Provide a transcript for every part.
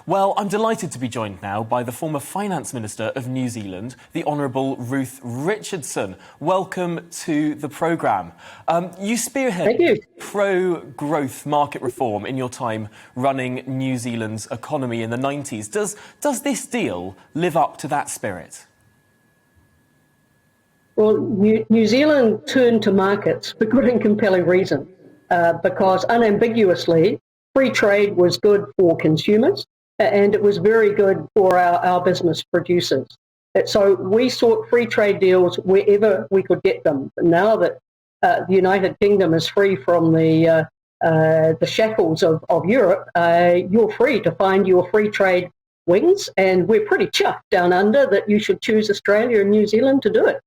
Well, I'm delighted to be joined now by the former Finance Minister of New Zealand, the Honourable Ruth Richardson. Welcome to the programme. You spearheaded pro-growth market reform in your time running New Zealand's economy in the 90s. Does this deal live up to that spirit? Well, New Zealand turned to markets for good and compelling reason, because unambiguously, free trade was good for consumers and it was very good for our business producers. So we sought free trade deals wherever we could get them. Now that the United Kingdom is free from the shackles of Europe, you're free to find your free trade wings, and we're pretty chuffed down under that you should choose Australia and New Zealand to do it.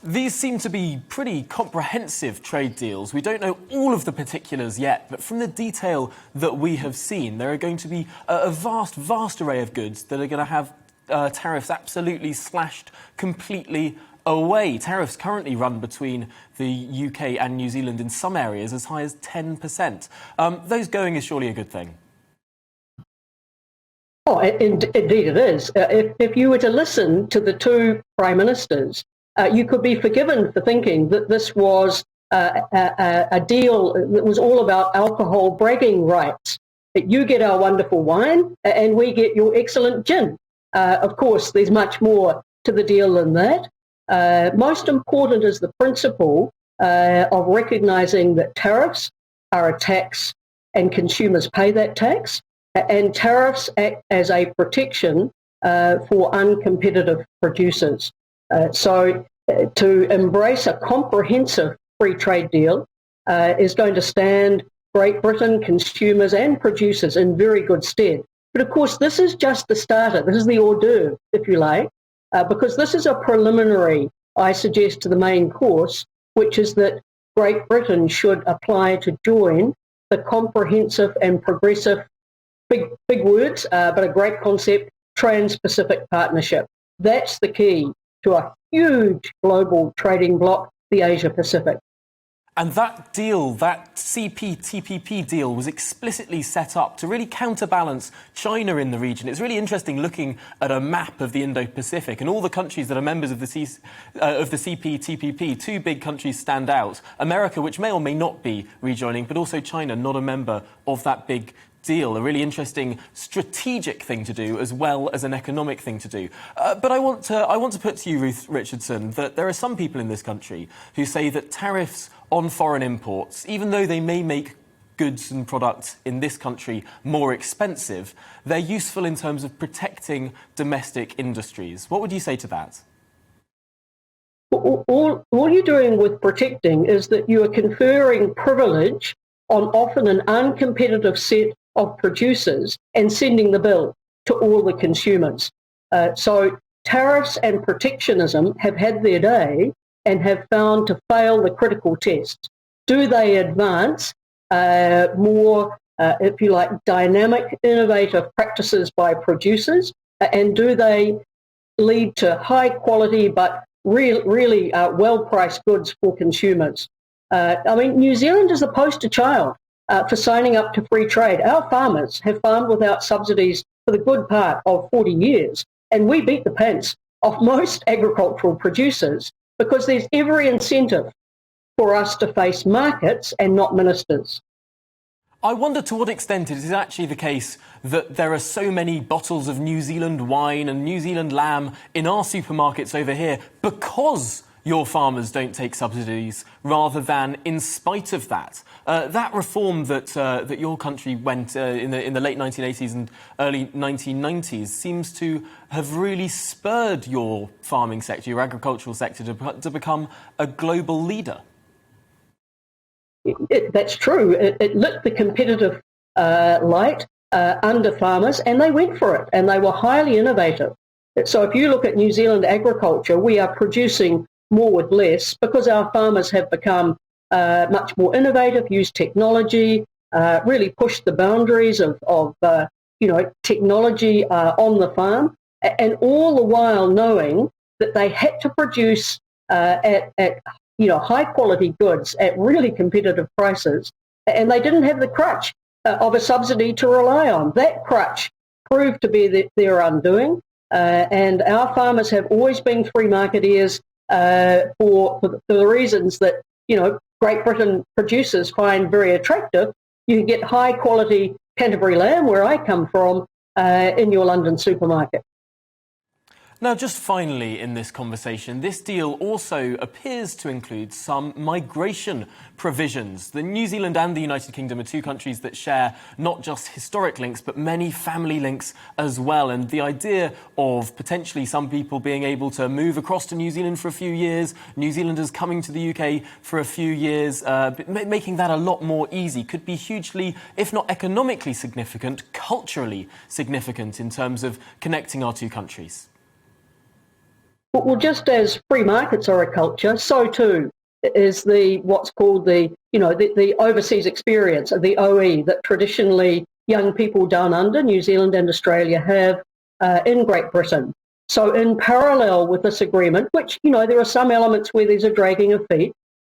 These seem to be pretty comprehensive trade deals. We don't know all of the particulars yet, but from the detail that we have seen, there are going to be a vast array of goods that are going to have tariffs absolutely slashed completely away. Tariffs currently run between the UK and New Zealand in some areas as high as 10%. Those going is surely a good thing. Oh, indeed it is. If you were to listen to the two prime ministers, you could be forgiven for thinking that this was a deal that was all about alcohol bragging rights. That you get our wonderful wine and we get your excellent gin. Of course, there's much more to the deal than that. Most important is the principle of recognising that tariffs are a tax and consumers pay that tax, and tariffs act as a protection for uncompetitive producers. So to embrace a comprehensive free trade deal is going to stand Great Britain, consumers and producers in very good stead. But of course, this is just the starter. This is the hors d'oeuvre, if you like, because this is a preliminary, I suggest, to the main course, which is that Great Britain should apply to join the comprehensive and progressive, big words, but a great concept, Trans-Pacific Partnership. That's the key to a huge global trading bloc, the Asia-Pacific. And that deal, that CPTPP deal, was explicitly set up to really counterbalance China in the region. It's really interesting looking at a map of the Indo-Pacific and all the countries that are members of the CPTPP. Two big countries stand out. America, which may or may not be rejoining, but also China, not a member of that big deal. A really interesting strategic thing to do as well as an economic thing to do. But I want to put to you, Ruth Richardson, that there are some people in this country who say that tariffs on foreign imports, even though they may make goods and products in this country more expensive, they're useful in terms of protecting domestic industries. What would you say to that? All you're doing with protecting is that you are conferring privilege on often an uncompetitive set of producers and sending the bill to all the consumers. So tariffs and protectionism have had their day and have found to fail the critical test. Do they advance more, if you like, dynamic, innovative practices by producers? And do they lead to high quality but really well-priced goods for consumers? I mean, New Zealand is the poster child for signing up to free trade. Our farmers have farmed without subsidies for the good part of 40 years, and we beat the pants off most agricultural producers because there's every incentive for us to face markets and not ministers. I wonder to what extent it is actually the case that there are so many bottles of New Zealand wine and New Zealand lamb in our supermarkets over here because your farmers don't take subsidies, rather than in spite of that. That reform that your country went in the late 1980s and early 1990s seems to have really spurred your farming sector, your agricultural sector, to become a global leader. That's true. It lit the competitive light under farmers, and they went for it, and they were highly innovative. So if you look at New Zealand agriculture, we are producing more with less because our farmers have become much more innovative, used technology, really pushed the boundaries of technology on the farm, and all the while knowing that they had to produce at high quality goods at really competitive prices, and they didn't have the crutch of a subsidy to rely on. That crutch proved to be their undoing, and our farmers have always been free marketeers for the reasons that, Great Britain producers find very attractive. You can get high quality Canterbury lamb, where I come from, in your London supermarket. Now, just finally in this conversation, this deal also appears to include some migration provisions. The New Zealand and the United Kingdom are two countries that share not just historic links, but many family links as well. And the idea of potentially some people being able to move across to New Zealand for a few years, New Zealanders coming to the UK for a few years, making that a lot more easy could be hugely, if not economically significant, culturally significant in terms of connecting our two countries. Well, just as free markets are a culture, so too is what's called the overseas experience, the OE, that traditionally young people down under, New Zealand and Australia, have in Great Britain. So in parallel with this agreement, which, there are some elements where there's a dragging of feet,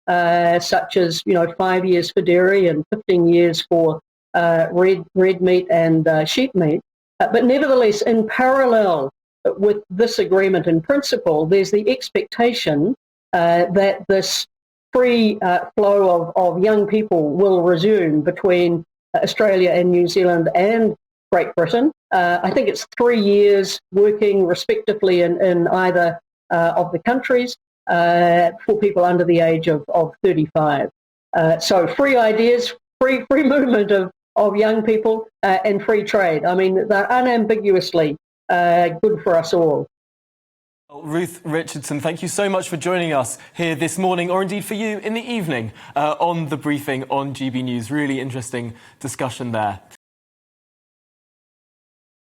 such as, 5 years for dairy and 15 years for red meat and sheep meat. But nevertheless, in parallel with this agreement in principle, there's the expectation that this free flow of young people will resume between Australia and New Zealand and Great Britain. I think it's 3 years working respectively in either of the countries for people under the age of 35. So free ideas, free movement of young people and free trade. I mean, they're unambiguously good for us all. Ruth Richardson, thank you so much for joining us here this morning, or indeed for you in the evening, on The Briefing on GB News. Really interesting discussion there.